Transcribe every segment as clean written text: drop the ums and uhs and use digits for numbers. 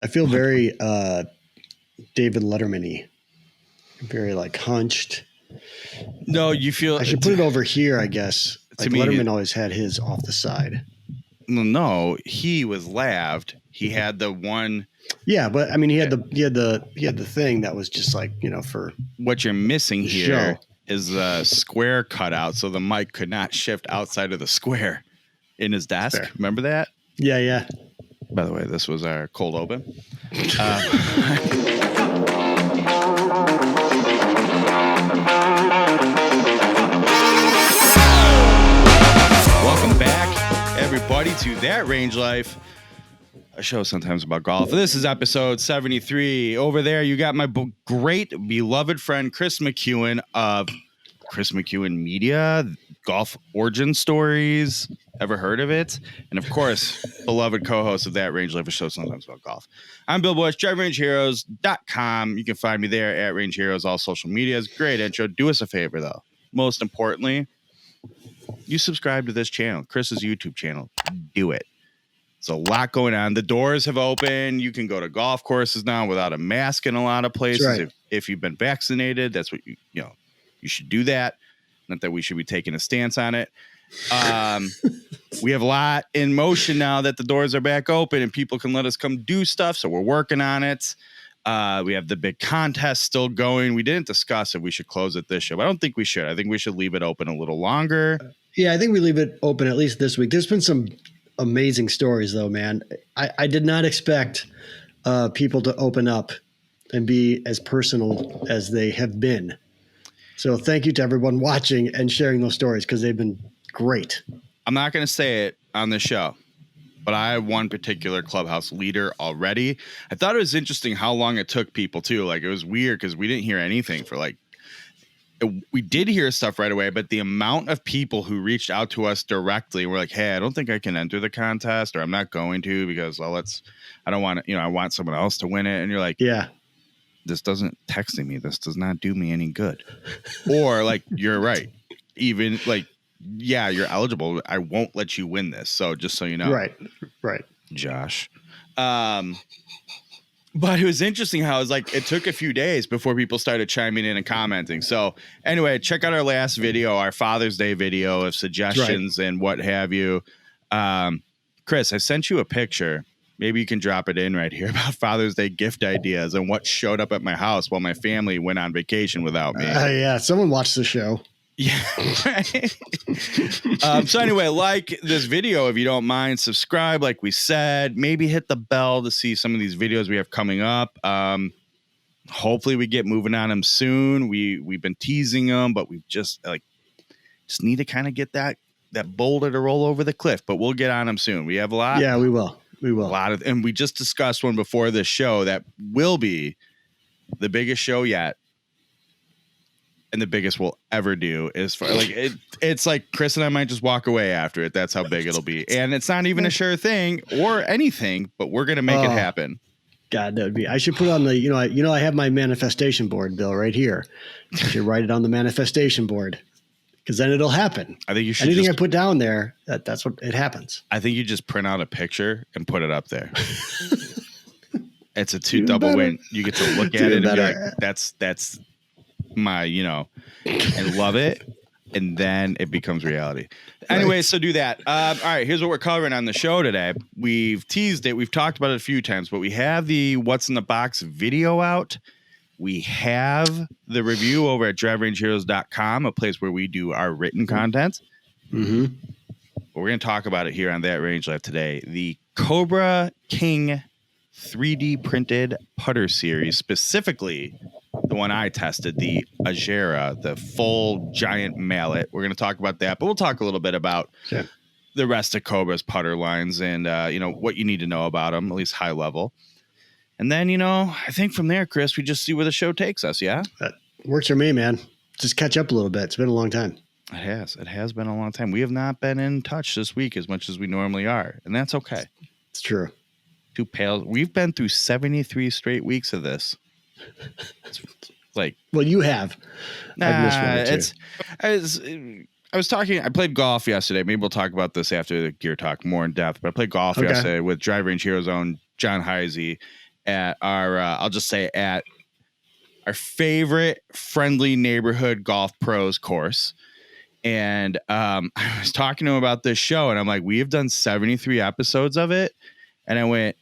I feel very David Letterman-y. Very like hunched. No, you feel. I should put it over here, I guess. Like me, Letterman always had his off the side. No, he was laved. He had the one. Yeah, but I mean, he had the thing that was just like, for what you're missing here show. Is a square cut out, so the mic could not shift outside of the square in his desk. Fair. Remember that? Yeah. By the way, this was our cold open. Welcome back, everybody, to That Range Life, a show sometimes about golf. This is episode 73. Over there, you got my great beloved friend Chris McEwen of Chris McEwen Media, Golf Origin Stories. Ever heard of it? And of course, beloved co-host of That Range Life, a show sometimes about golf. I'm Bill Bush, DriveRangeHeroes.com. You can find me there at Range Heroes, all social medias. Great intro. Do us a favor, though. Most importantly, you subscribe to this channel, Chris's YouTube channel. Do it. There's a lot going on. The doors have opened. You can go to golf courses now without a mask in a lot of places. Right. If you've been vaccinated, that's what you should do that. Not that we should be taking a stance on it. We have a lot in motion now that the doors are back open and people can let us come do stuff. So we're working on it. We have the big contest still going. We didn't discuss if we should close it this show, but I don't think we should. I think we should leave it open a little longer. Yeah, I think we leave it open at least this week. There's been some amazing stories, though, man. I did not expect people to open up and be as personal as they have been. So thank you to everyone watching and sharing those stories because they've been great. I'm not going to say it on the show, but I have one particular clubhouse leader already. I thought it was interesting how long it took people too. Like, it was weird because we didn't hear anything for we did hear stuff right away, but the amount of people who reached out to us directly were like, hey, I don't think I can enter the contest, or I'm not going to because I don't want to, I want someone else to win it. And you're like, yeah, this doesn't texting me. This does not do me any good. Or like, you're right. Even like, yeah, you're eligible. I won't let you win this. So just so you know. Right. Josh. But it was interesting how it took a few days before people started chiming in and commenting. So anyway, check out our last video, our Father's Day video of suggestions and what have you. Chris, I sent you a picture. Maybe you can drop it in right here about Father's Day gift ideas and what showed up at my house while my family went on vacation without me. Yeah, someone watched the show. Yeah. So anyway, like this video, if you don't mind, subscribe, like we said, maybe hit the bell to see some of these videos we have coming up. Hopefully we get moving on them soon. We've been teasing them, but we just need to kind of get that boulder to roll over the cliff, but we'll get on them soon. We have a lot. Yeah, we will. A lot of, and we just discussed one before this show that will be the biggest show yet. And the biggest we'll ever do is for it's like Chris and I might just walk away after it. That's how big it'll be. And it's not even a sure thing or anything, but we're going to make it happen. God, that would be, I should put on the, I have my manifestation board, Bill, right here. I should write it on the manifestation board because then it'll happen. I think you should. Anything I put down there, that's what it happens. I think you just print out a picture and put it up there. It's a double win. You get to look at it and be like, that's my, and love it. And then it becomes reality. Anyway, so do that. All right, here's what we're covering on the show today. We've teased it. We've talked about it a few times, but we have the What's in the Box video out. We have the review over at DriveRangeHeroes.com, a place where we do our written content. Mm-hmm. But we're going to talk about it here on That Range Life today. The Cobra King 3D printed putter series, specifically the one I tested, the Agera, the full giant mallet. We're going to talk about that, but we'll talk a little bit about the rest of Cobra's putter lines and, what you need to know about them, at least high level. And then, I think from there, Chris, we just see where the show takes us. Yeah. That works for me, man. Just catch up a little bit. It's been a long time. It has been a long time. We have not been in touch this week as much as we normally are. And that's okay. It's true. Two pales. We've been through 73 straight weeks of this. It's like, well, you have. I've missed one or two. I was talking. I played golf yesterday. Maybe we'll talk about this after the gear talk more in depth. But I played golf yesterday with Drive Range Heroes own John Heisey, at our, I'll just say at our favorite friendly neighborhood golf pros course. And I was talking to him about this show, and I'm like, we have done 73 episodes of it. And I went,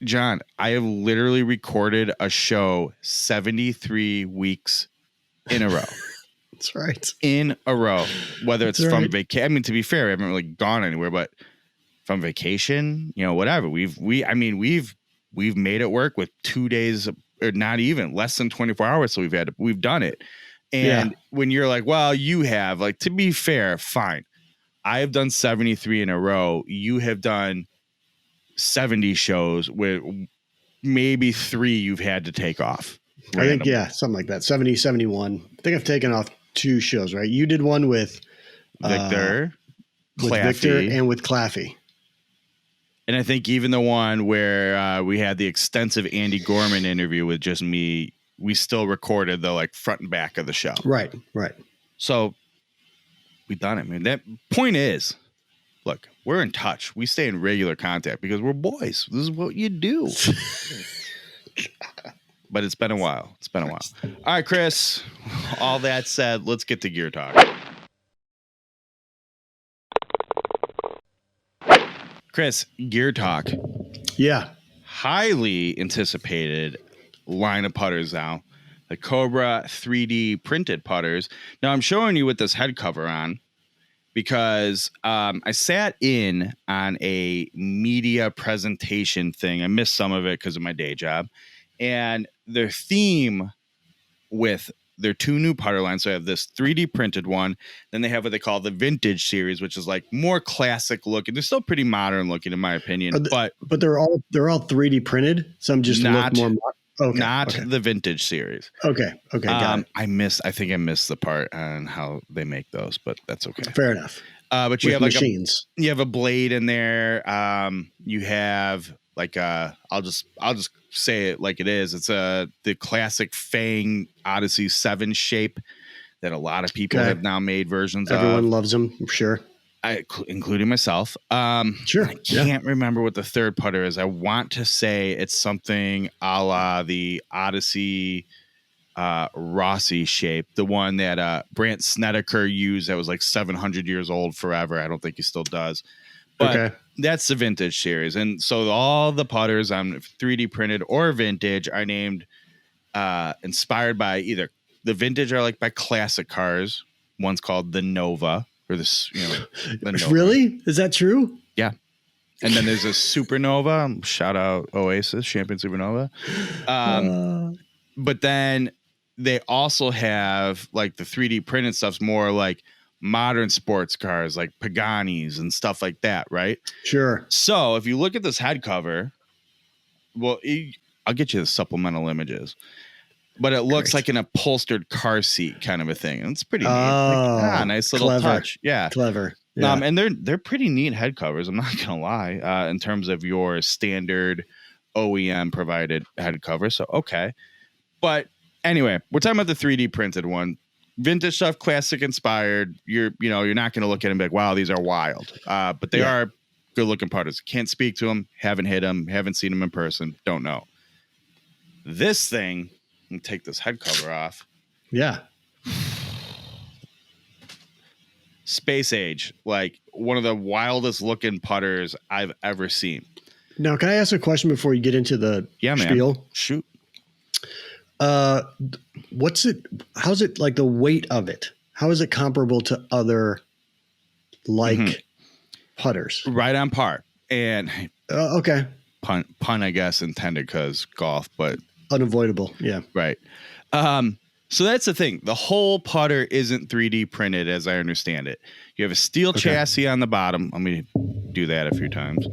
John, I have literally recorded a show 73 weeks in a row. That's right. In a row, whether it's That's from right. vacation. I mean, to be fair, we haven't really gone anywhere, but from vacation, whatever. We've made it work with 2 days, or not even less than 24 hours. So we've done it. And when you're like, well, you have, like, to be fair, fine. I have done 73 in a row. You have done 70 shows with maybe 3 you've had to take off. Randomly. I think, something like that. 70, 71. I think I've taken off 2 shows, right? You did one with Victor, Victor and with Claffey. And I think even the one where we had the extensive Andy Gorman interview with just me, we still recorded the like front and back of the show. Right. So we've done it, man. That point is, look, we're in touch. We stay in regular contact because we're boys. This is what you do. But it's been a while. All right, Chris. All that said, let's get to gear talk. Chris, gear talk. Yeah. Highly anticipated line of putters now. The Cobra 3D printed putters. Now I'm showing you with this head cover on because I sat in on a media presentation thing. I missed some of it because of my day job. And their theme with their 2 new putter lines. So I have this 3D printed one. Then they have what they call the vintage series, which is like more classic looking. They're still pretty modern looking in my opinion, but they're all 3D printed. Some just not, look more the vintage series. Okay. Got it. I think I missed the part on how they make those, but that's okay. Fair enough. But you With have like machines. you have a blade in there. You have like I'll just say it like it is. It's the classic Fang Odyssey 7 shape that a lot of people have now made versions of. Everyone loves them, I'm sure. Including myself. Sure. I can't remember what the third putter is. I want to say it's something a la the Odyssey Rossi shape, the one that Brant Snedeker used that was like 700 years old forever. I don't think he still does. But that's the vintage series. And so all the putters on 3D printed or vintage are named inspired by either the vintage are like by classic cars. One's called the Nova or this, the Nova. Really? Is that true? Yeah. And then there's a Supernova. Shout out Oasis, Champion Supernova. But then they also have like the 3D printed stuff's more like modern sports cars like Paganis and stuff like that, right? Sure. So if you look at this head cover, well, I'll get you the supplemental images, but it looks like an upholstered car seat kind of a thing. And it's pretty neat. Nice little touch. Yeah. Clever. Yeah. And they're pretty neat head covers. I'm not going to lie, in terms of your standard OEM provided head cover. So, okay. But anyway, we're talking about the 3D printed one. Vintage stuff, classic inspired. You're not going to look at them and be like, wow, these are wild. But they are good looking putters. Can't speak to them. Haven't hit them. Haven't seen them in person. Don't know. This thing, let me take this head cover off. Yeah. Space age, like one of the wildest looking putters I've ever seen. Now, can I ask a question before you get into the spiel? Man. Shoot. How's it like the weight of it? How is it comparable to other putters? Right on par. And okay. Pun, I guess, intended because golf, but unavoidable. Yeah. Right. So that's the thing. The whole putter isn't 3D printed as I understand it. You have a steel chassis on the bottom. Let me do that a few times.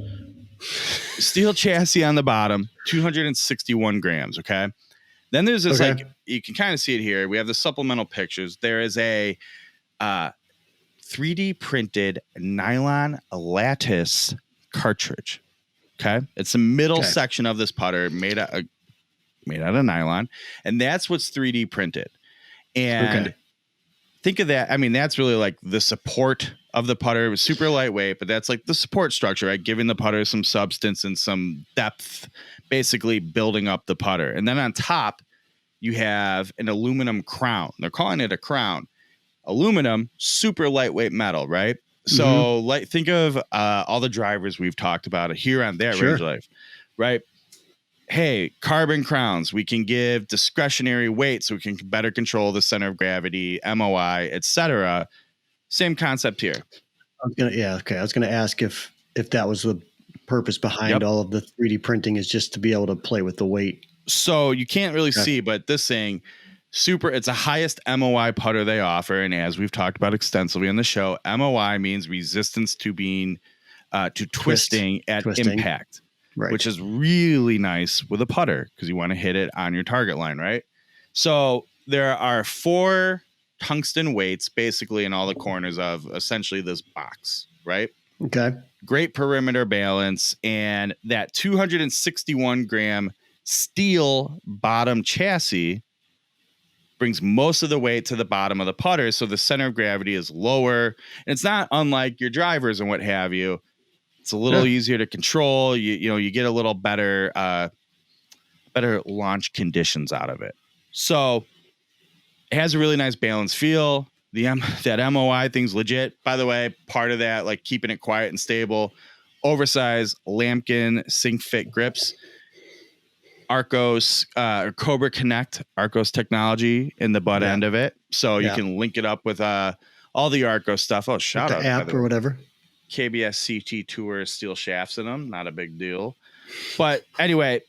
Steel chassis on the bottom, 261 grams. Okay. Then there's this you can kind of see it here. We have the supplemental pictures. There is a 3D printed nylon lattice cartridge. Okay. It's the middle section of this putter made out of nylon. And that's what's 3D printed. And think of that. I mean, that's really like the support of the putter. It was super lightweight, but that's like the support structure, right? Giving the putter some substance and some depth, basically building up the putter. And then on top, you have an aluminum crown. They're calling it a crown. Aluminum, super lightweight metal, right? So like think of all the drivers we've talked about here on that Range Life, right? Hey, carbon crowns, we can give discretionary weight so we can better control the center of gravity, MOI, etc. Same concept here. I was gonna ask if that was the purpose behind all of the 3D printing, is just to be able to play with the weight. So you can't really see, but this thing, it's a highest MOI putter they offer. And as we've talked about extensively on the show, MOI means resistance to being to twisting at impact, which is really nice with a putter because you want to hit it on your target line, right? So there are 4 tungsten weights basically in all the corners of essentially this box, right? Okay. Great perimeter balance, and that 261 gram steel bottom chassis brings most of the weight to the bottom of the putter, so the center of gravity is lower. And it's not unlike your drivers and what have you. It's a little easier to control. You get a little better launch conditions out of it. So it has a really nice balance feel. That MOI thing's legit. By the way, part of that, like keeping it quiet and stable, oversized Lambkin sink fit grips, Arcos Cobra Connect Arcos technology in the butt end of it, so you can link it up with all the Arcos stuff. Oh, shout out the app or whatever. KBS CT Tour steel shafts in them, not a big deal. But anyway,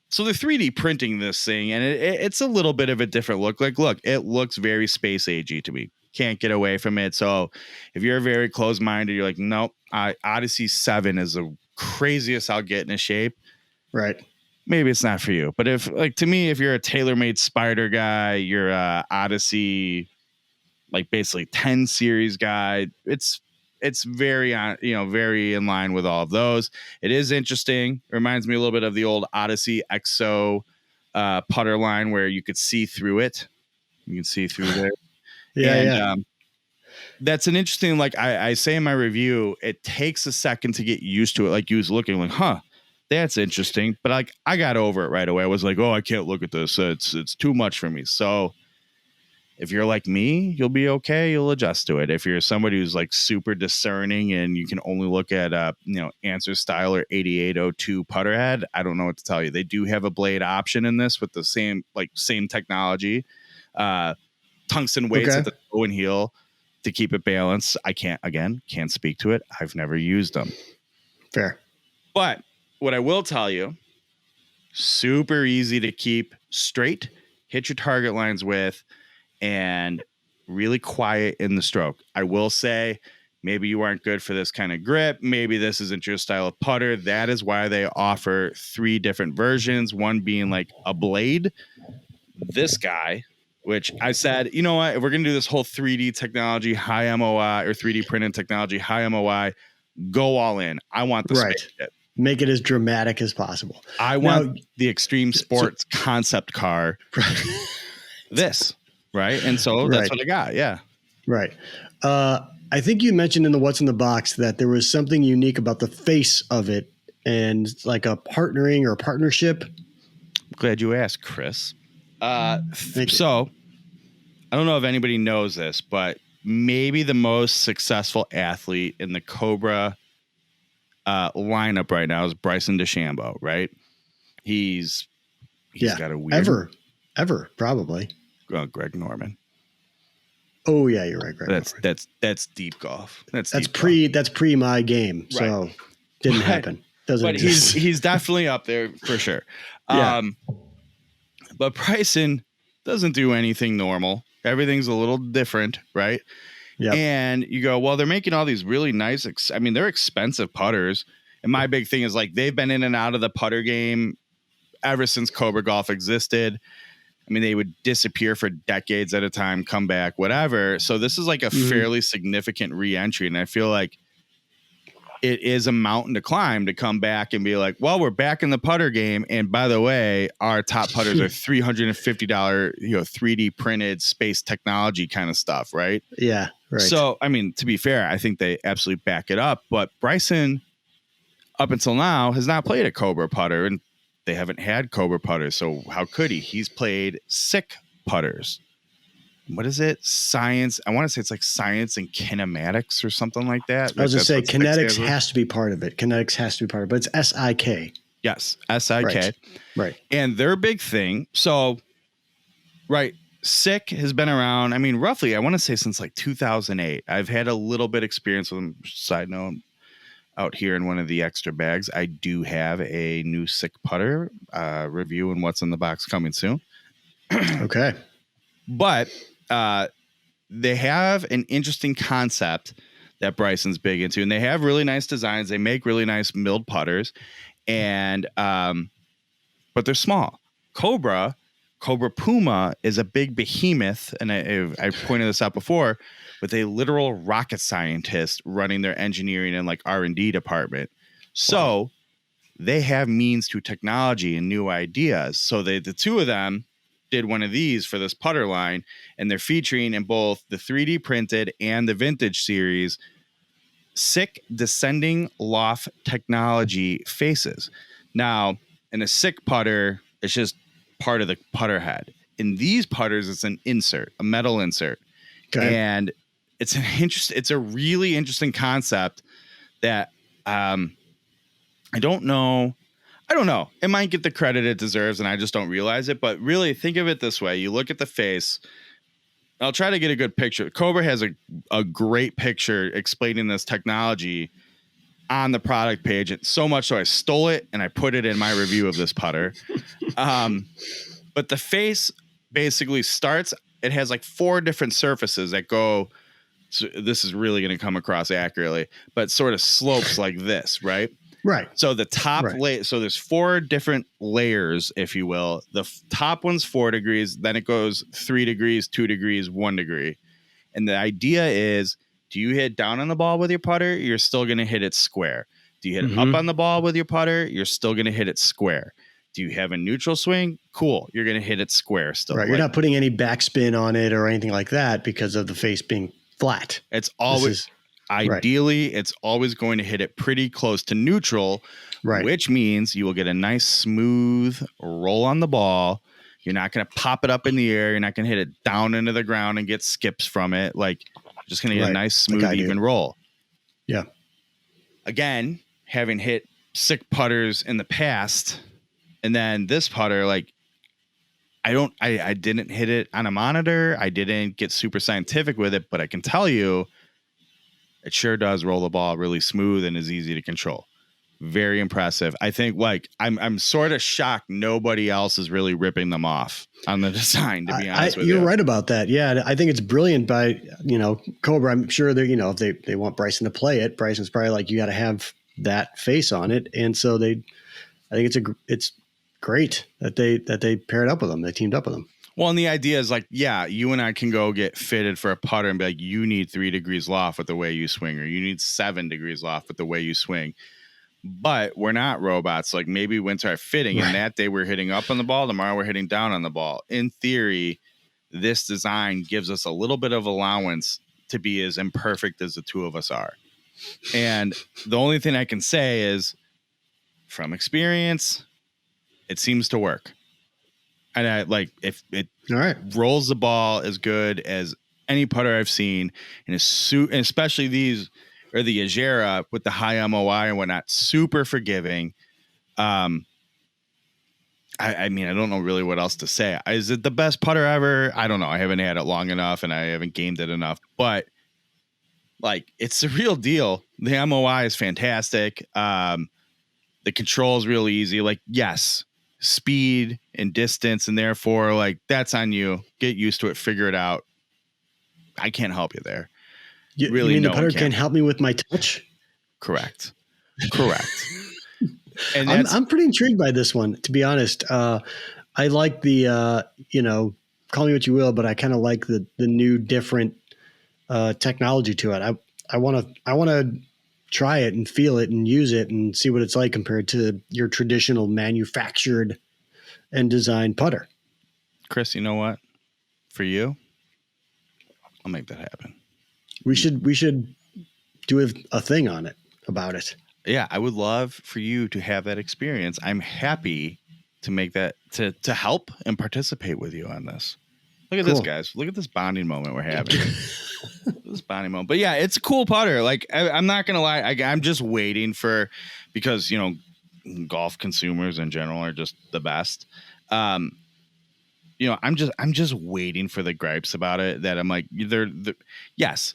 so they're 3D printing this thing, and it's a little bit of a different look. Like, look, it looks very space agey to me. Can't get away from it. So if you're very close-minded, you're like, nope, Odyssey 7 is the craziest I'll get in a shape. Right. Maybe it's not for you. But if, like, to me, if you're a TaylorMade Spider guy, you're a Odyssey, like basically 10 series guy, it's very very in line with all of those. It is interesting. It reminds me a little bit of the old Odyssey EXO putter line where you could see through it. You can see through there. That's an interesting, like I say in my review, it takes a second to get used to it. Like you was looking like, that's interesting. But like I got over it right away. I was like, I can't look at this. It's too much for me. So if you're like me, you'll be okay. You'll adjust to it. If you're somebody who's like super discerning and you can only look at Answer Style or 8802 putter head, I don't know what to tell you. They do have a blade option in this with the same technology. Tungsten weights at the toe and heel to keep it balanced. I can't speak to it. I've never used them. Fair. But what I will tell you, super easy to keep straight, hit your target lines with, and really quiet in the stroke. I will say, maybe you aren't good for this kind of grip. Maybe this isn't your style of putter. That is why they offer 3 different versions, one being like a blade. This guy, which I said, you know what, if we're going to do this whole 3D technology, high MOI, or 3D printed technology, high MOI, go all in. I want the space kit. Make it as dramatic as possible. I want the extreme sports concept car. This, right? And so that's what I got. Yeah. Right. I think you mentioned in the What's in the Box that there was something unique about the face of it and like a partnering or a partnership. Glad you asked, Chris. So I don't know if anybody knows this, but maybe the most successful athlete in the Cobra lineup right now is Bryson DeChambeau, right? He's got a weird ever probably. Greg Norman. Oh yeah, you're right, Greg. That's deep golf. That's pre my game. Right. So didn't happen. Doesn't but exist. He's definitely up there for sure. Yeah. But Bryson doesn't do anything normal. Everything's a little different, right? Yeah. And you go, well, they're making all these really nice, they're expensive putters. And my big thing is like, they've been in and out of the putter game ever since Cobra Golf existed. I mean, they would disappear for decades at a time, come back, whatever. So this is like a fairly significant re-entry. And I feel like it is a mountain to climb to come back and be like, well, we're back in the putter game. And by the way, our top putters are $350, 3D printed space technology kind of stuff. Right. Yeah. Right. So, I mean, to be fair, I think they absolutely back it up. But Bryson, up until now, has not played a Cobra putter, and they haven't had Cobra putters. So how could he? He's played sick putters. What is it? Science. I want to say it's like science and kinematics or something like that. I was going to say kinetics has to be part of it. Kinetics has to be part of it, but it's SIK. Yes. SIK. Right. And their big thing. So, right. Sick has been around. I mean, roughly, I want to say since like 2008. I've had a little bit experience with them. Side note, out here in one of the extra bags, I do have a new sick putter review and what's in the box coming soon. Okay. But they have an interesting concept that Bryson's big into, and they have really nice designs. They make really nice milled putters, and but they're small. Cobra Puma is a big behemoth, and I pointed this out before, with a literal rocket scientist running their engineering and like R&D department. So they have means to technology and new ideas. So the two of them did one of these for this putter line, and they're featuring in both the 3D printed and the vintage series sick descending loft technology faces. Now, in a sick putter, it's just part of the putter head. In these putters, it's an insert, a metal insert. Okay. And it's a really interesting concept that I don't know. It might get the credit it deserves, and I just don't realize it. But really, think of it this way: you look at the face. I'll try to get a good picture. Cobra has a great picture explaining this technology on the product page. It's so much so I stole it and I put it in my review of this putter. But the face basically starts. It has like 4 different surfaces that go. So this is really going to come across accurately, but sort of slopes like this, right? Right. So the top layer, so there's 4 different layers, if you will. The top one's 4 degrees, then it goes 3 degrees, 2 degrees, 1 degree. And the idea is, do you hit down on the ball with your putter? You're still going to hit it square. Do you hit up on the ball with your putter? You're still going to hit it square. Do you have a neutral swing? Cool. You're going to hit it square still. Right. You're not putting any backspin on it or anything like that because of the face being flat. It's always... Ideally, it's always going to hit it pretty close to neutral, which means you will get a nice smooth roll on the ball. You're not going to pop it up in the air. You're not going to hit it down into the ground and get skips from it. Like, you're just going to get a nice, smooth, even roll. Yeah. Again, having hit sick putters in the past, and then this putter, like, I didn't hit it on a monitor. I didn't get super scientific with it, but I can tell you, it sure does roll the ball really smooth and is easy to control. Very impressive. I think I'm sort of shocked nobody else is really ripping them off on the design, to be honest with you. You're right about that. Yeah. I think it's brilliant by, Cobra. I'm sure they're, if they want Bryson to play it, Bryson's probably like, you got to have that face on it. And so I think it's great that they paired up with them. They teamed up with them. Well, and the idea is like, yeah, you and I can go get fitted for a putter and be like, you need 3 degrees loft with the way you swing, or you need 7 degrees loft with the way you swing. But we're not robots. Like maybe winter fitting, and that day we're hitting up on the ball, tomorrow we're hitting down on the ball. In theory, this design gives us a little bit of allowance to be as imperfect as the two of us are. And the only thing I can say is, from experience, it seems to work. And I like if it rolls the ball as good as any putter I've seen, and especially these or the Agera with the high MOI and whatnot, super forgiving. I mean, I don't know really what else to say. Is it the best putter ever? I don't know. I haven't had it long enough and I haven't gamed it enough, but like it's a real deal. The MOI is fantastic. The control is real easy. Like, yes, speed and distance, and therefore like that's on you. Get used to it, figure it out. I can't help you there. You mean the putter can't help me with my touch? Correct. And I'm pretty intrigued by this one, to be honest. I like the call me what you will, but I kind of like the new different technology to it. I want to try it and feel it and use it and see what it's like compared to your traditional manufactured and designed putter. Chris, you know what? For you, I'll make that happen. We should do a thing on it about it. Yeah, I would love for you to have that experience. I'm happy to make that to help and participate with you on this. Look at this, guys. Look at this bonding moment we're having. This bonding moment. But yeah, it's a cool putter. Like I'm not gonna lie, I'm just waiting for, because golf consumers in general are just the best. I'm just waiting for the gripes about it that I'm like, yes,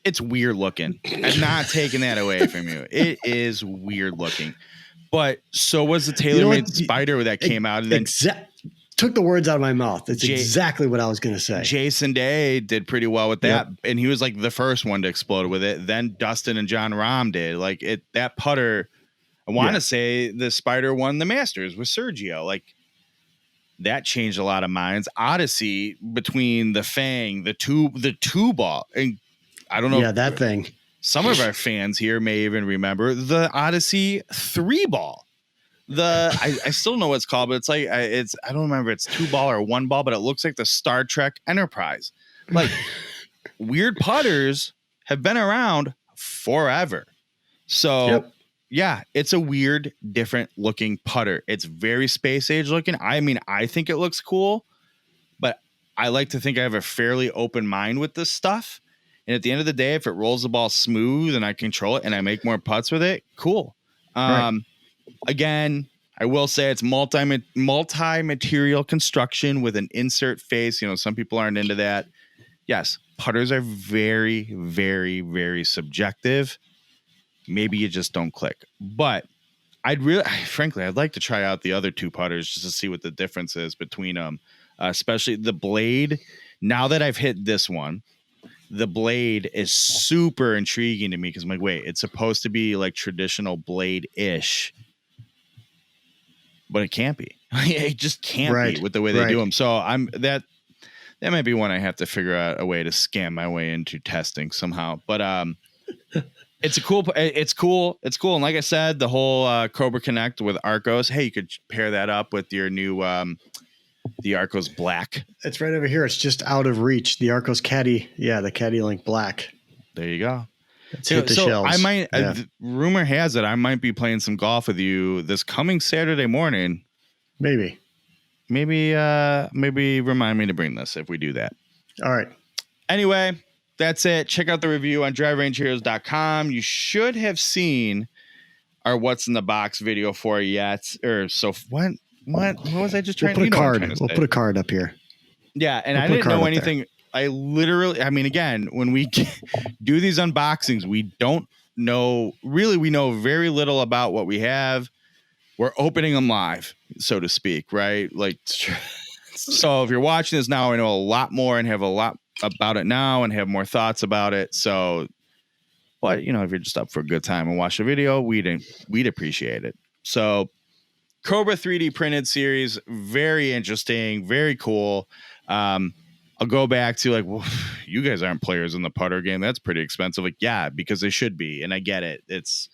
it's weird looking. I'm not taking that away from you. It is weird looking. But so was the TaylorMade Spider that came out, and then took the words out of my mouth. It's exactly what I was going to say. Jason Day did pretty well with that, and he was like the first one to explode with it. Then Dustin and John Rahm did. Like that putter. I want to say the Spider won the Masters with Sergio. Like that changed a lot of minds. Odyssey, between the Fang, the two ball, and I don't know. Yeah, that thing. Some of our fans here may even remember the Odyssey 3-ball. I still know what it's called, but it's like I don't remember. It's 2-ball or 1-ball, but it looks like the Star Trek Enterprise. Like weird putters have been around forever. So yeah, it's a weird, different looking putter. It's very space age looking. I mean, I think it looks cool, but I like to think I have a fairly open mind with this stuff. And at the end of the day, if it rolls the ball smooth and I control it and I make more putts with it, cool. Again, I will say it's multi-material construction with an insert face. Some people aren't into that. Yes, putters are very, very, very subjective. Maybe you just don't click. But I'd like to try out the other two putters just to see what the difference is between them, especially the blade. Now that I've hit this one, the blade is super intriguing to me because I'm like, wait, it's supposed to be like traditional blade-ish, but it can't be. It just can't be with the way they do them. So that might be one I have to figure out a way to scam my way into testing somehow. But it's cool. And like I said, the whole Cobra Connect with Arcos. Hey, you could pair that up with your new the Arcos Black. It's right over here. It's just out of reach. The Arcos Caddy. Yeah, the Caddy Link Black. There you go. Let's hit the shells. I might. Rumor has it I might be playing some golf with you this coming Saturday morning. Maybe remind me to bring this if we do that. All right. Anyway, that's it. Check out the review on driverangeheroes.com. You should have seen our What's in the Box video for you yet. What was I just trying to put a card? We'll put a card up here. Yeah, and I didn't know anything. I mean, again, when we do these unboxings, we don't know. Really, we know very little about what we have. We're opening them live, so to speak, right? Like, so if you're watching this now, I know a lot more and have a lot about it now and have more thoughts about it. So, but if you're just up for a good time and watch the video, we'd appreciate it. So, Cobra 3D printed series, very interesting, very cool. I'll go back to like, well, you guys aren't players in the putter game. That's pretty expensive. Like, yeah, because they should be. And I get it. It's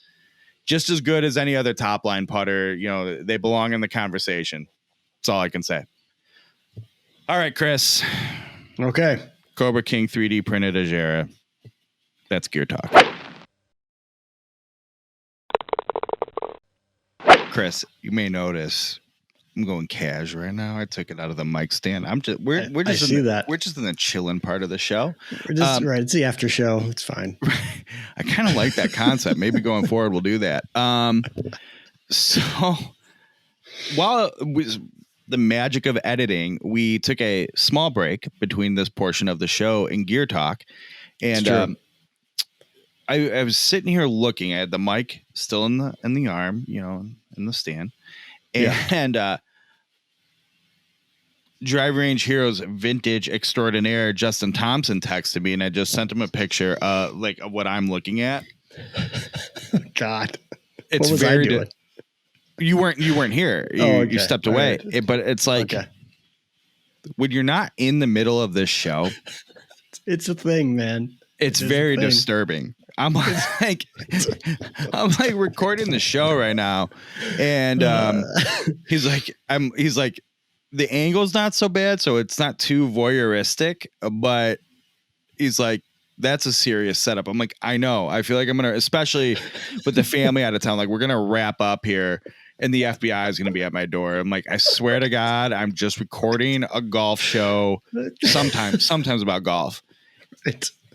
just as good as any other top line putter. They belong in the conversation. That's all I can say. All right, Chris. Okay. Cobra King 3D printed Agera. That's Gear Talk. Chris, you may notice I'm going cash right now. I took it out of the mic stand. We're just in the chilling part of the show. We're just right. It's the after show. It's fine. I kind of like that concept. Maybe going forward we'll do that. So while the magic of editing, we took a small break between this portion of the show and Gear Talk, and I was sitting here looking. I had the mic still in the arm, in the stand, and Drive Range Heroes vintage extraordinaire Justin Thompson texted me, and I just sent him a picture of what I'm looking at. God, it's what was I doing? You weren't here. You stepped away. Right. But it's like when you're not in the middle of this show, it's a thing, man. It's very disturbing. I'm like, I'm like recording the show right now, and he's like, the angle's not so bad, so it's not too voyeuristic, but he's like, that's a serious setup. I'm like, I know. I feel like I'm gonna, especially with the family out of town, like we're gonna wrap up here, and the FBI is gonna be at my door. I'm like, I swear to God, I'm just recording a golf show. Sometimes about golf.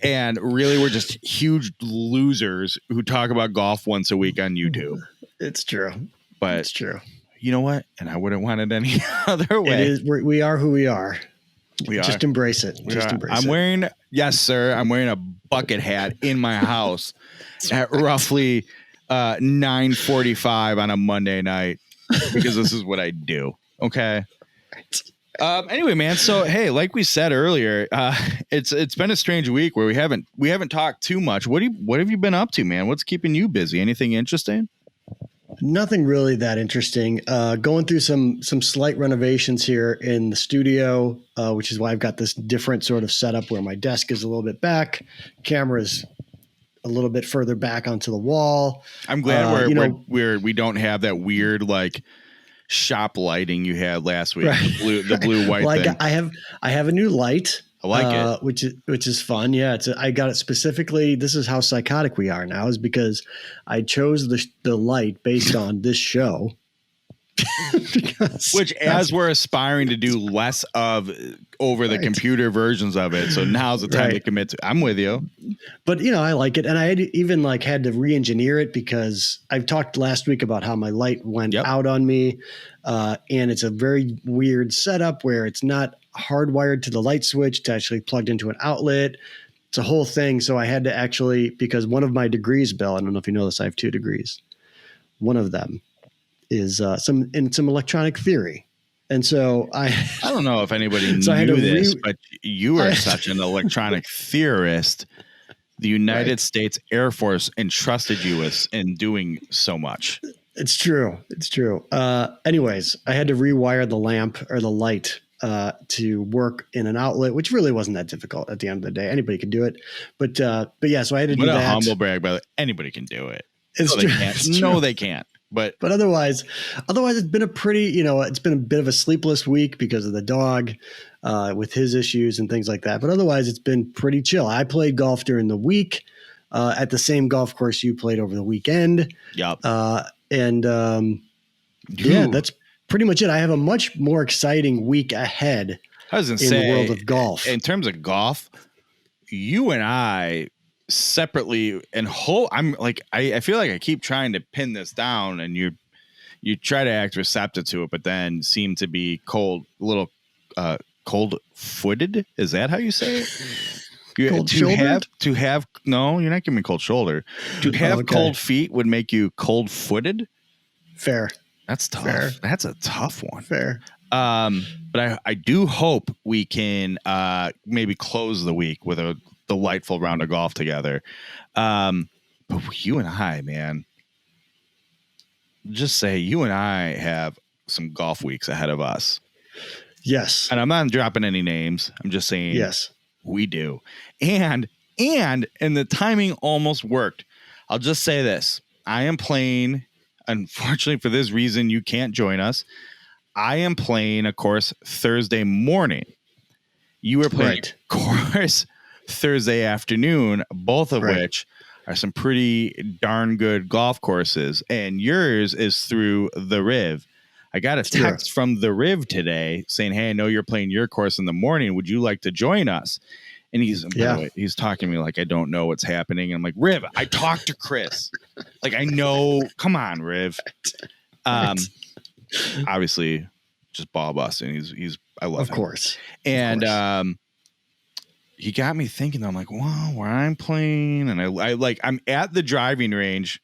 And really, we're just huge losers who talk about golf once a week on YouTube. It's true. But it's true. You know what? And I wouldn't want it any other way. It is. We are who we are. We just are. embrace it. Just embrace it. I'm wearing, yes, sir. I'm wearing a bucket hat in my house at roughly 9:45 on a Monday night because this is what I do. Okay. Anyway, man. So hey, like we said earlier, it's been a strange week where we haven't talked too much. What have you been up to, man? What's keeping you busy? Anything interesting? Nothing really that interesting. Going through some slight renovations here in the studio, which is why I've got this different sort of setup where my desk is a little bit back, camera's a little bit further back onto the wall. I'm glad we don't have that weird like shop lighting you had last week. Right. The blue white well, thing. I have a new light. I like it, which is fun. Yeah, I got it specifically. This is how psychotic we are now, is because I chose the light based on this show. As we're aspiring to do less of over the computer versions of it, so now's the time to commit to. I'm with you, but I like it, and I had to re-engineer it because I've talked last week about how my light went out on me, and it's a very weird setup where it's not hardwired to the light switch, it's actually plugged into an outlet. It's a whole thing. So I had to actually, because one of my degrees, Bill, I don't know if you know this, I have 2 degrees. One of them is some electronic theory. And so I don't know if anybody knew this, but you are such an electronic theorist. The United States Air Force entrusted you in doing so much. It's true. It's true. Anyways, I had to rewire the lamp or the light to work in an outlet, which really wasn't that difficult at the end of the day. Anybody could do it. But yeah, so I had to do that. What a humble brag, brother. Anybody can do it. It's true. It's true. No, they can't. But otherwise it's been a pretty, it's been a bit of a sleepless week because of the dog with his issues and things like that. But otherwise, it's been pretty chill. I played golf during the week at the same golf course you played over the weekend. Yep. Yeah, that's pretty much it. I have a much more exciting week ahead the world of golf. In terms of golf, you and I separately and I'm like, I feel like I keep trying to pin this down, and you try to act receptive to it, but then seem to be cold footed. Is that how you say it? Cold shouldered? No, you're not giving me cold shoulder. To have cold feet would make you cold footed. Fair. That's tough. Fair. That's a tough one. Fair. But I do hope we can maybe close the week with a delightful round of golf together. But you and I, man, just say you and I have some golf weeks ahead of us. Yes. And I'm not dropping any names. I'm just saying yes, we do. And the timing almost worked. I'll just say this. I am playing, unfortunately for this reason, you can't join us. I am playing a course Thursday morning. You were playing a course Thursday afternoon, both of which are some pretty darn good golf courses. And yours is through the Riv. I got a text from the Riv today saying, hey, I know you're playing your course in the morning. Would you like to join us? And he's talking to me like I don't know what's happening. And I'm like, Riv, I talked to Chris. Like, I know. Come on, Riv. Obviously, just ball busting. I love him. Of course. And he got me thinking. I'm like, wow, where I'm playing, and I'm at the driving range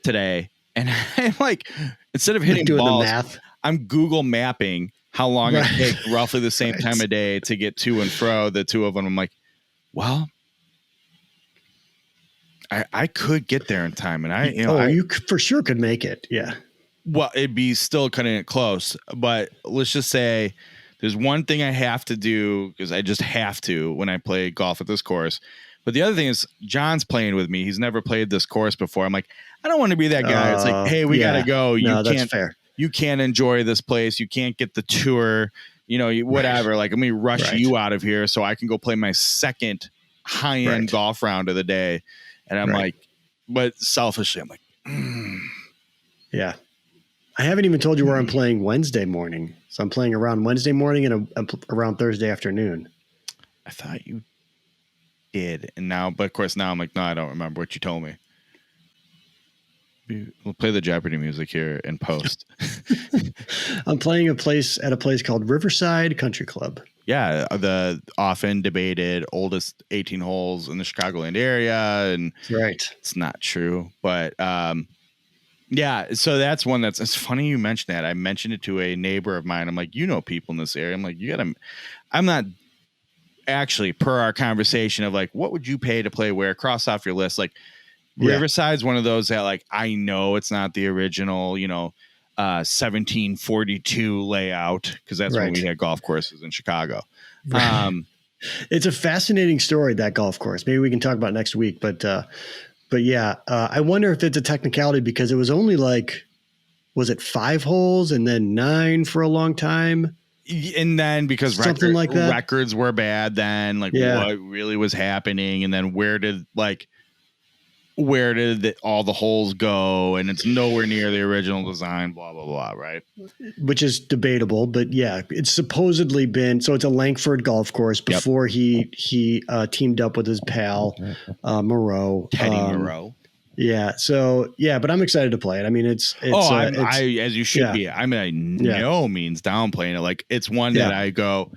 today, and I'm like, instead of hitting balls, I'm Google mapping how long it takes roughly the same time of day to get to and fro the two of them. I'm like, well, I could get there in time, and you for sure could make it. Yeah. Well, it'd be still cutting it close, but let's just say there's one thing I have to do, because I just have to when I play golf at this course. But the other thing is John's playing with me. He's never played this course before. I'm like, I don't want to be that guy. It's like, hey, we got to go. That's fair. You can't enjoy this place. You can't get the tour, whatever. Right. Like, let me rush you out of here so I can go play my second high-end golf round of the day. And I'm like, but selfishly, I'm like, Yeah. I haven't even told you where I'm playing Wednesday morning. So I'm playing around Wednesday morning and around Thursday afternoon. I thought you did. And now, but of course, now I'm like, no, I don't remember what you told me. We'll play the Jeopardy music here in post. I'm playing at a place called Riverside Country Club. Yeah, the often debated oldest 18 holes in the Chicagoland area, and it's not true. But yeah, so that's one it's funny you mentioned that. I mentioned it to a neighbor of mine. I'm like, people in this area. I'm like, I'm not actually, per our conversation of like, what would you pay to play where? Cross off your list, like. Riverside's one of those that like I know it's not the original, 1742 layout because that's when we had golf courses in Chicago. It's a fascinating story, that golf course. Maybe we can talk about it next week, but yeah, I wonder if it's a technicality because it was only like, was it 5 holes and then 9 for a long time? And then because something like that, records were bad, then like what really was happening, and then where did all the holes go, and it's nowhere near the original design, blah, blah, blah, right? Which is debatable, but yeah, it's supposedly been, so it's a Langford golf course before he teamed up with his pal, Moreau. Teddy Moreau. Yeah. So yeah, but I'm excited to play it. I mean, it's as you should be. I'm by no means downplaying it. Like it's one that I go,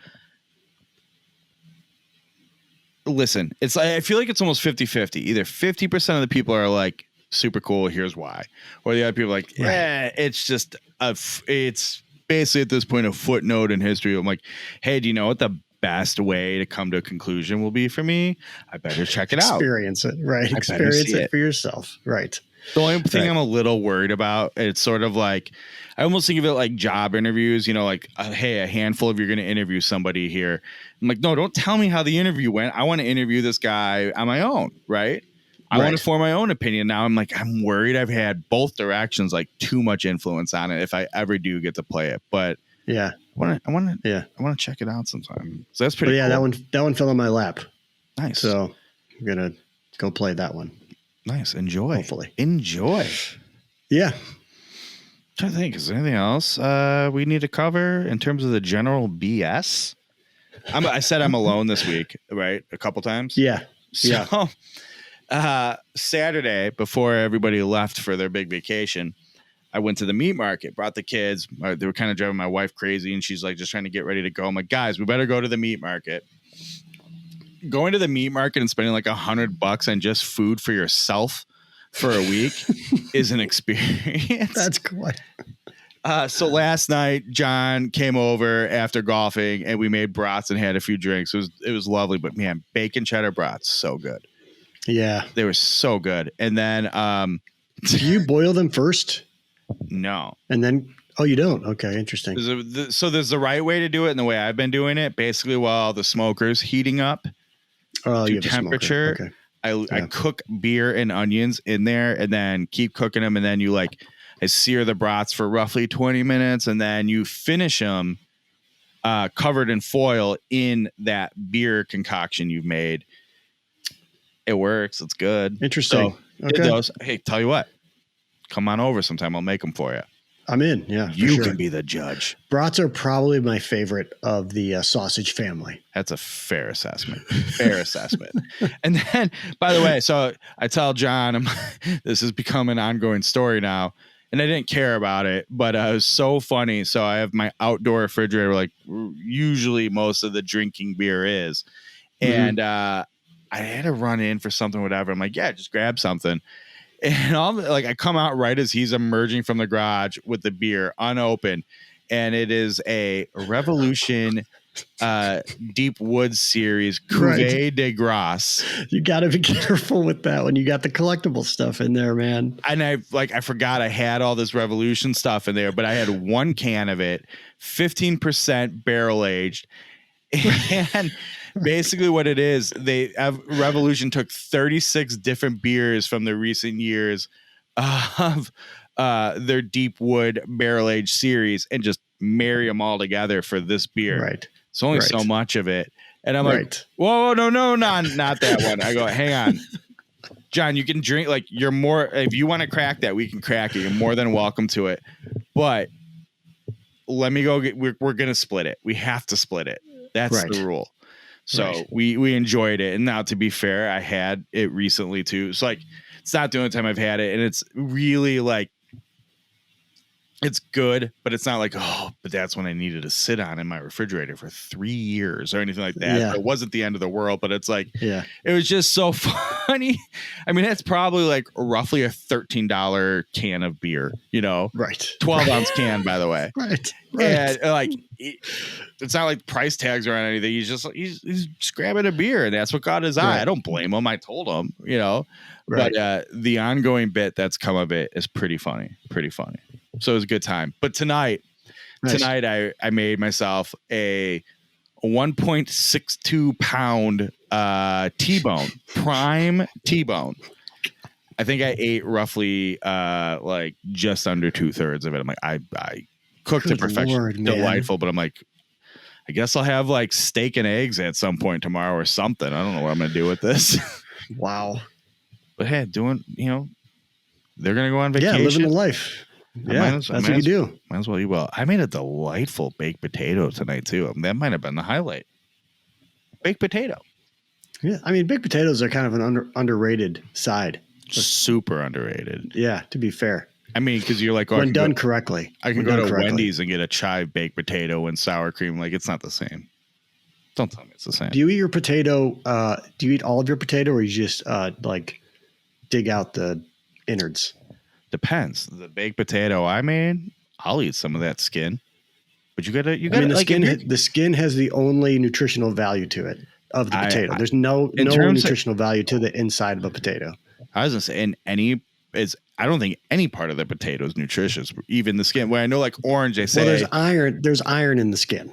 listen, it's I feel like it's almost 50-50. Either 50% of the people are like super cool, here's why, or the other people are like, it's just it's basically at this point a footnote in history. I'm like, hey, do you know what the best way to come to a conclusion will be for me? I better check it out. Experience it, right? Experience it for yourself, right? The only thing I'm a little worried about, it's sort of like, I almost think of it like job interviews, like, hey, a handful of you're going to interview somebody here. I'm like, no, don't tell me how the interview went. I want to interview this guy on my own, right? I want to form my own opinion. Now I'm worried I've had both directions, like too much influence on it if I ever do get to play it. But I want to check it out sometime. So that's pretty cool. Yeah, that one fell in my lap. Nice. So I'm going to go play that one. Nice. Enjoy. Hopefully. Enjoy. Yeah. I'm trying to think, is there anything else we need to cover in terms of the general BS? I said I'm alone this week, right? A couple times. Yeah. So Saturday, before everybody left for their big vacation, I went to the meat market, brought the kids. They were kind of driving my wife crazy, and she's like just trying to get ready to go. I'm like, guys, we better go to the meat market. Going to the meat market and spending like $100 on just food for yourself for a week is an experience. That's quite. So last night, John came over after golfing, and we made brats and had a few drinks. It was lovely, but man, bacon cheddar brats, so good. Yeah, they were so good. And then, do you boil them first? No, and then. Oh, you don't? Okay, interesting. So there's the right way to do it, and the way I've been doing it, basically while the smoker's heating up to temperature. Okay. I cook beer and onions in there, and then keep cooking them, and then I sear the brats for roughly 20 minutes, and then you finish them covered in foil in that beer concoction you've made. It works. It's good. Interesting. So, okay. Hey, tell you what, come on over sometime. I'll make them for you. I'm in. Yeah, you can be the judge. Brats are probably my favorite of the sausage family. That's a fair assessment. Fair assessment. And then, by the way, so I tell John, this has become an ongoing story now, and I didn't care about it, but it was so funny. So I have my outdoor refrigerator, like usually most of the drinking beer is, and I had to run in for something, whatever. I'm like, yeah, just grab something. And I come out right as he's emerging from the garage with the beer unopened, and it is a Revolution Deep Woods Series Cuvée de Grace. You got to be careful with that when you got the collectible stuff in there, man. And I forgot I had all this Revolution stuff in there, but I had one can of it, 15% barrel aged, and basically what it is, Revolution took 36 different beers from the recent years of their deep wood barrel aged series and just marry them all together for this beer. Right. It's only so much of it. And I'm like, whoa, no, not that one. I go, hang on. John, you can drink, like, you're more, if you want to crack that, we can crack it. You're more than welcome to it. But let me go we're going to split it. We have to split it. That's the rule. So we enjoyed it. And now, to be fair, I had it recently too. So like, it's not the only time I've had it. And it's really like, it's good, but it's not like, oh, but that's when I needed to sit on in my refrigerator for 3 years or anything like that. Yeah. It wasn't the end of the world, but it's like, it was just so funny. I mean, that's probably like roughly a $13 can of beer, you know? Right. 12-ounce can, by the way. Right. And like, it's not like price tags or anything. He's just grabbing a beer, and that's what caught his eye. I don't blame him. I told him, you know? Right. But the ongoing bit that's come of it is pretty funny. So it was a good time. But tonight I made myself a 1.62 pound T-bone, prime T-bone. I think I ate roughly like just under 2/3 of it. I'm like, I cooked to perfection, delightful. But I'm like, I guess I'll have like steak and eggs at some point tomorrow or something. I don't know what I'm gonna do with this. Wow. But hey, they're gonna go on vacation. Yeah, living the life. Yeah, that's what you do. Might as well eat well. I made a delightful baked potato tonight too. That might have been the highlight. Baked potato. Yeah, I mean, baked potatoes are kind of an underrated side. Super underrated. Yeah, to be fair. I mean, because you're like, when done correctly. I can go to Wendy's and get a chive baked potato and sour cream. Like, it's not the same. Don't tell me it's the same. Do you eat your potato? Do you eat all of your potato, or you just like dig out the innards? Depends. The baked potato I made, I'll eat some of that skin. But you gotta. I mean, the skin has the only nutritional value to it of the potato. There's no nutritional value to the inside of a potato. I was gonna say, I don't think any part of the potato is nutritious, even the skin. Where I know, like orange, they say there's iron in the skin.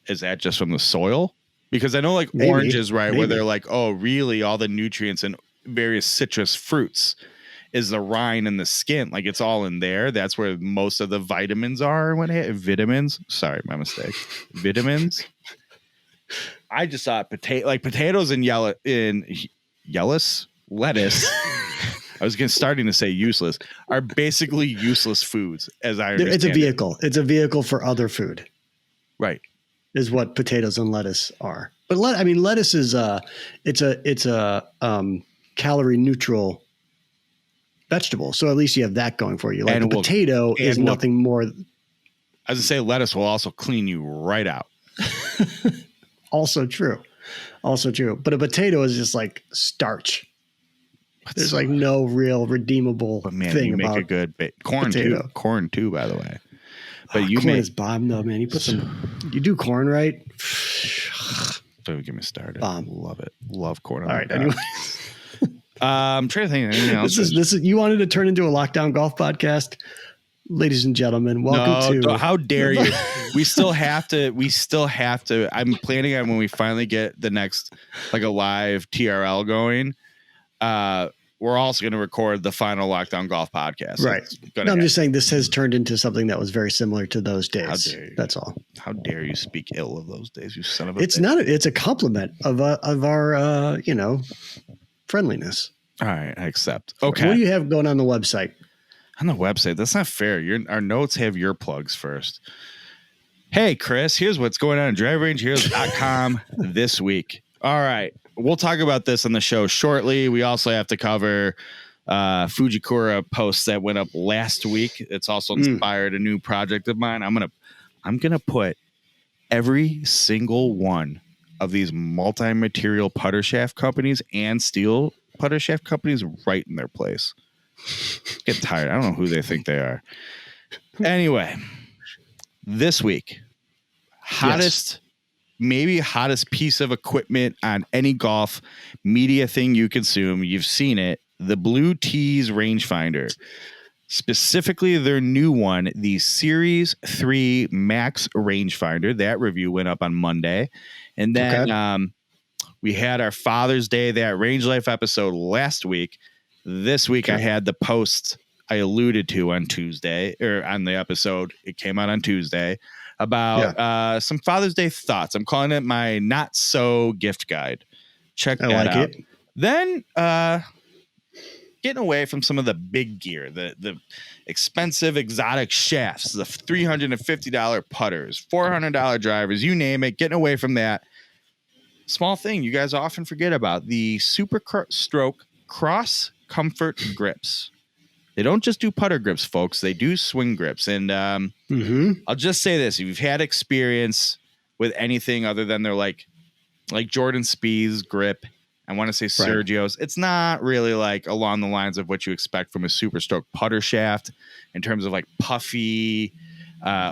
Is that just from the soil? Because I know, like, oranges, right, where they're like, oh, really, all the nutrients in various citrus fruits is the rind and the skin. Like, it's all in there. That's where most of the vitamins are. Vitamins. Sorry, my mistake. Vitamins. I just thought potatoes and lettuce. I was starting to say useless, are basically useless foods, as I understand. It's a vehicle. It's a vehicle for other food. Right. Is what potatoes and lettuce are. But lettuce is it's a calorie neutral vegetable. So at least you have that going for you. Like a potato is nothing more. As I say, lettuce will also clean you right out. Also true. But a potato is just like starch. There's like no real redeemable thing you make about a good corn potato. Corn too, by the way. But corn is bomb though, man. You do corn right. Don't get me started. Bomb. Love it. Love corn. All right. Anyway. I'm trying to think of anything else. This is you wanted to turn into a lockdown golf podcast. Ladies and gentlemen, welcome to. How dare you? We still have to. I'm planning on when we finally get the next, like, a live TRL going. We're also going to record the final lockdown golf podcast. Right. I'm just saying this has turned into something that was very similar to those days. How dare you? That's all. How dare you speak ill of those days, you son of a bitch. Not. It's a compliment of our friendliness. All right, I accept. Okay. What do you have going on the website? On the website, that's not fair. Our notes have your plugs first. Hey, Chris, here's what's going on at driverangeheroes.com this week. All right. We'll talk about this on the show shortly. We also have to cover Fujikura posts that went up last week. It's also inspired a new project of mine. I'm gonna put every single one of these multi-material putter shaft companies and steel putter shaft companies right in their place. Get tired. I don't know who they think they are. Anyway, this week, hottest piece of equipment on any golf media thing you consume. You've seen it. The Blue Tees rangefinder, specifically their new one, the Series 3 Max rangefinder. That review went up on Monday. And then We had our Father's Day, that Range Life episode last week. This week I had the post I alluded to on Tuesday, or on the episode. It came out on Tuesday about some Father's Day thoughts. I'm calling it my not so gift guide. Check that out. It. Then getting away from some of the big gear, the expensive exotic shafts, the $350 putters, $400 drivers, you name it, getting away from that. Small thing you guys often forget about, the Super Stroke Cross Comfort grips. They don't just do putter grips, folks. They do swing grips. And I'll just say this. If you've had experience with anything other than their like Jordan Spieth's grip, I want to say Sergio's, it's not really like along the lines of what you expect from a Super Stroke putter shaft in terms of like puffy,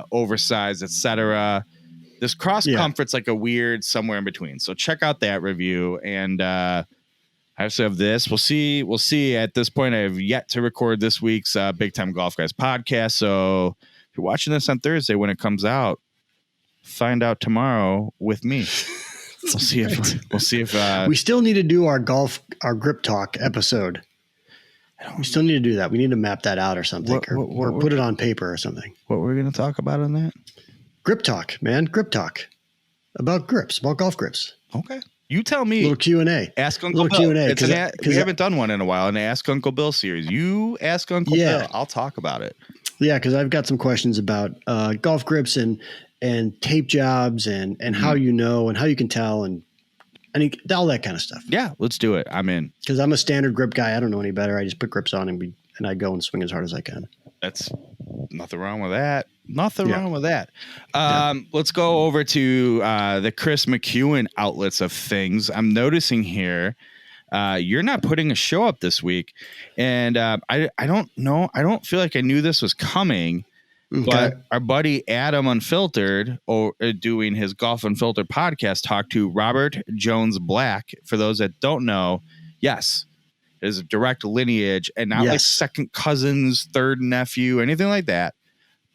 oversized, etc. This Cross Comfort's like a weird somewhere in between. So check out that review. And I also have this. We'll see. At this point, I have yet to record this week's Big Time Golf Guys podcast. So if you're watching this on Thursday when it comes out, find out tomorrow with me. We'll see if we still need to do our grip talk episode. We still need to do that. We need to map that out or something, or put it on paper or something. What we're going to talk about on that? Grip talk, man. Grip talk about grips, about golf grips. Okay. You tell me. Little Q&A. Ask Uncle Bill. Q&A. We haven't done one in a while. An Ask Uncle Bill series. You ask Uncle Bill. I'll talk about it. Yeah, because I've got some questions about golf grips and tape jobs and how you know and how you can tell and all that kind of stuff. Yeah, let's do it. I'm in. Because I'm a standard grip guy. I don't know any better. I just put grips on and I go and swing as hard as I can. That's nothing wrong with that. Wrong with that. Let's go over to the Chris McEwen outlets of things. I'm noticing here you're not putting a show up this week. And I don't know. I don't feel like I knew this was coming. Okay. But our buddy Adam Unfiltered, doing his Golf Unfiltered podcast, talked to Robert Jones Black. For those that don't know, yes, it is a direct lineage and not like second cousins, third nephew, anything like that.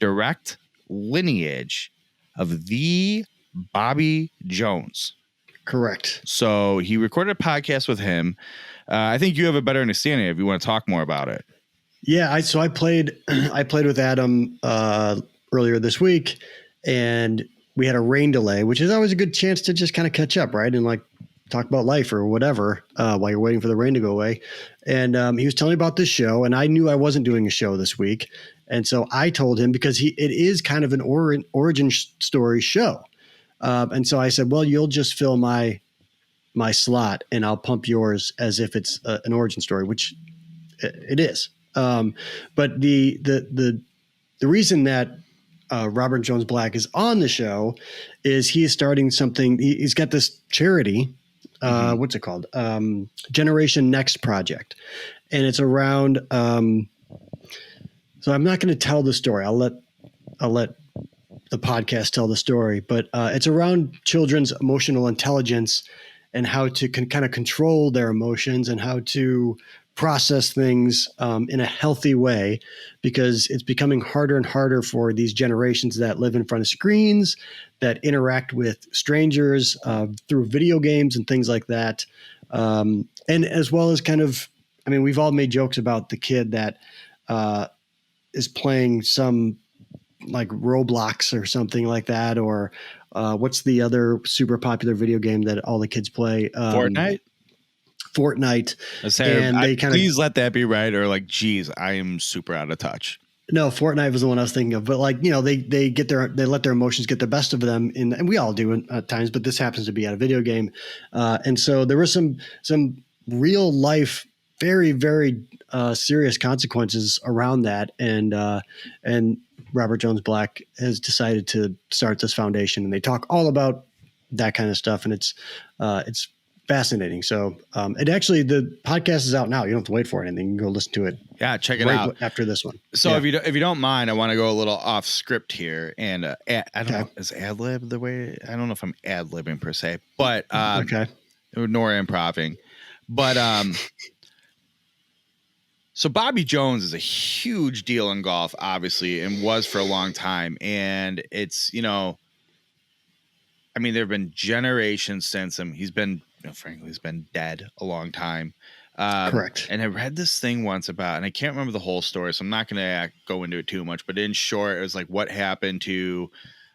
Direct lineage of the Bobby Jones. Correct. So he recorded a podcast with him. I think you have a better understanding if you want to talk more about it. Yeah, I played with Adam earlier this week, and we had a rain delay, which is always a good chance to just kind of catch up, right? And like talk about life or whatever while you're waiting for the rain to go away. And he was telling me about this show, and I knew I wasn't doing a show this week, and so I told him because it is kind of an origin story show, and so I said, well, you'll just fill my slot, and I'll pump yours as if it's an origin story, which it is. But the reason that Robert Jones Black is on the show is he is starting something. He's got this charity. What's it called? Generation Next Project, and it's around. So I'm not going to tell the story. I'll let the podcast tell the story. But it's around children's emotional intelligence and how to kind of control their emotions and how to process things in a healthy way, because it's becoming harder and harder for these generations that live in front of screens, that interact with strangers through video games and things like that. And as well as kind of, I mean, we've all made jokes about the kid that is playing some like Roblox or something like that, or what's the other super popular video game that all the kids play? Fortnite. And they please let that be right, or like, geez, I am super out of touch. No, Fortnite was the one I was thinking of, but like, you know, they let their emotions get the best of them, and we all do at times, but this happens to be at a video game, and so there was some real life, very very serious consequences around that, and Robert Jones Black has decided to start this foundation, and they talk all about that kind of stuff, and it's fascinating. So the podcast is out now. You don't have to wait for anything. You can go listen to it. Yeah, check it out after this one. So if you don't mind, I want to go a little off script here, and I don't know, is ad lib the way? I don't know if I'm ad libbing per se, but nor improving, but so Bobby Jones is a huge deal in golf, obviously, and was for a long time, and it's, you know, I mean, there have been generations since him. He's been frankly, has been dead a long time. Correct. And I read this thing once about, and I can't remember the whole story, so I'm not going to go into it too much. But in short, it was like what happened to,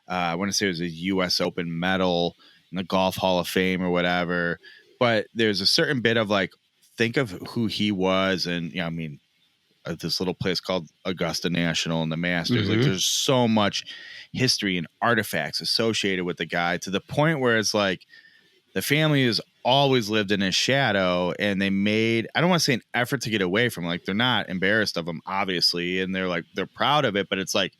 I want to say it was a U.S. Open medal in the Golf Hall of Fame or whatever. But there's a certain bit of like, think of who he was, and this little place called Augusta National and the Masters. Like, there's so much history and artifacts associated with the guy, to the point where it's like the family has always lived in his shadow, and they made, I don't want to say an effort to get away from him. Like, they're not embarrassed of him, obviously, and they're proud of it, but it's like,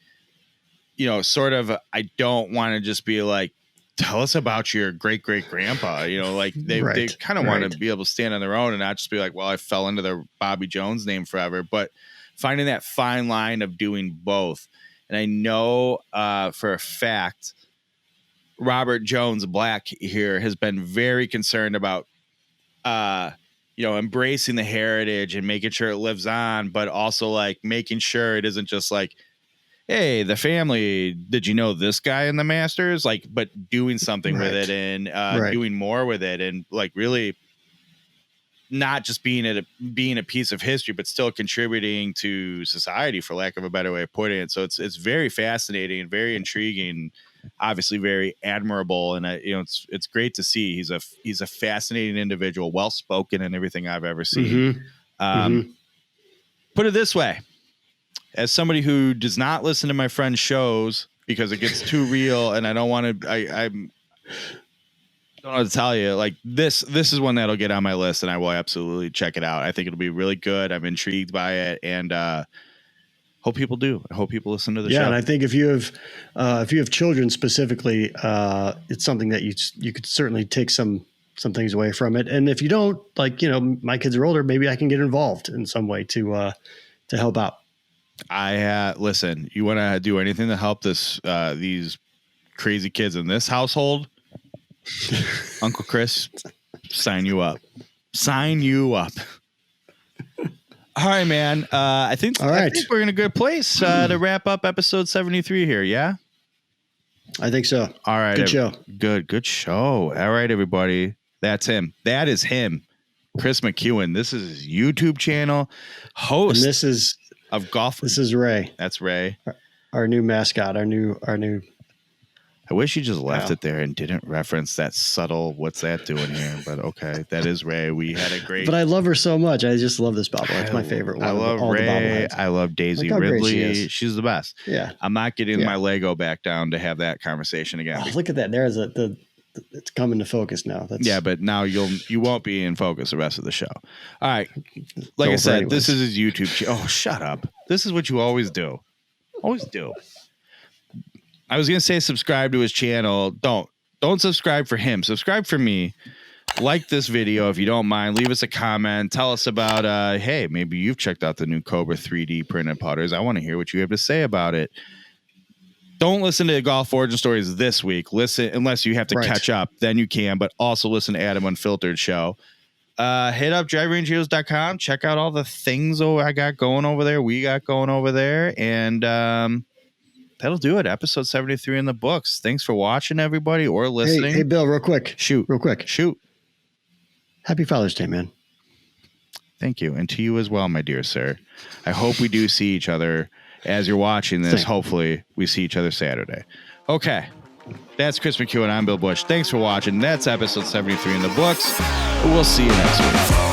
sort of, I don't want to just be like, tell us about your great grandpa. Like they kind of want to be able to stand on their own and not just be like, well, I fell into the Bobby Jones name forever, but finding that fine line of doing both. And I know for a fact, Robert Jones Black here has been very concerned about, embracing the heritage and making sure it lives on, but also like making sure it isn't just like, hey, the family, did you know this guy in the Masters? Like, but doing something with it and doing more with it, and like really not just being a piece of history, but still contributing to society, for lack of a better way of putting it. So it's very fascinating and very intriguing, obviously very admirable, and it's great to see. He's a fascinating individual, well spoken, and everything I've ever seen. Put it this way. As somebody who does not listen to my friend's shows because it gets too real, and I don't want to, I don't know how to tell you, like this is one that'll get on my list, and I will absolutely check it out. I think it'll be really good. I'm intrigued by it, and hope people do. I hope people listen to the show. Yeah, and I think if you have children specifically, it's something that you could certainly take some things away from it. And if you don't, like, my kids are older, maybe I can get involved in some way to help out. Listen, you want to do anything to help these crazy kids in this household? Uncle Chris, sign you up. All right, man. I think we're in a good place to wrap up episode 73 here. Yeah, I think so. All right, good show. Good show. All right, everybody. That's him. That is him, Chris McEwen. This is his YouTube channel. Host. And this is. Of golf. This is Ray. That's Ray. Our new mascot, our new. I wish you just left it there and didn't reference that subtle, what's that doing here? But okay, that is Ray. We had a great. But I love her so much. I just love this bobblehead. It's my favorite one. I love Ray. I love Daisy Ridley. She's the best. Yeah. I'm not getting my Lego back down to have that conversation again. Oh, look at that. There's it's coming to focus now. But now you won't be in focus the rest of the show. All right. Like I said, this is his YouTube channel. Oh, shut up. This is what you always do. I was going to say subscribe to his channel. Don't subscribe for him. Subscribe for me. Like this video if you don't mind. Leave us a comment. Tell us about, hey, maybe you've checked out the new Cobra 3D printed putters. I want to hear what you have to say about it. Don't listen to Golf Origin Stories this week. Listen, unless you have to catch up, then you can. But also listen to Adam Unfiltered show. Hit up driverangeheroes.com. Check out all the things I got going over there. We got going over there. And that'll do it. Episode 73 in the books. Thanks for watching, everybody, or listening. Hey, Bill, real quick. Shoot. Happy Father's Day, man. Thank you. And to you as well, my dear sir. I hope we do see each other as you're watching this. Hopefully we see each other Saturday. Okay. That's Chris McEwen. I'm Bill Bush. Thanks for watching. That's episode 73 in the books. We'll see you next week.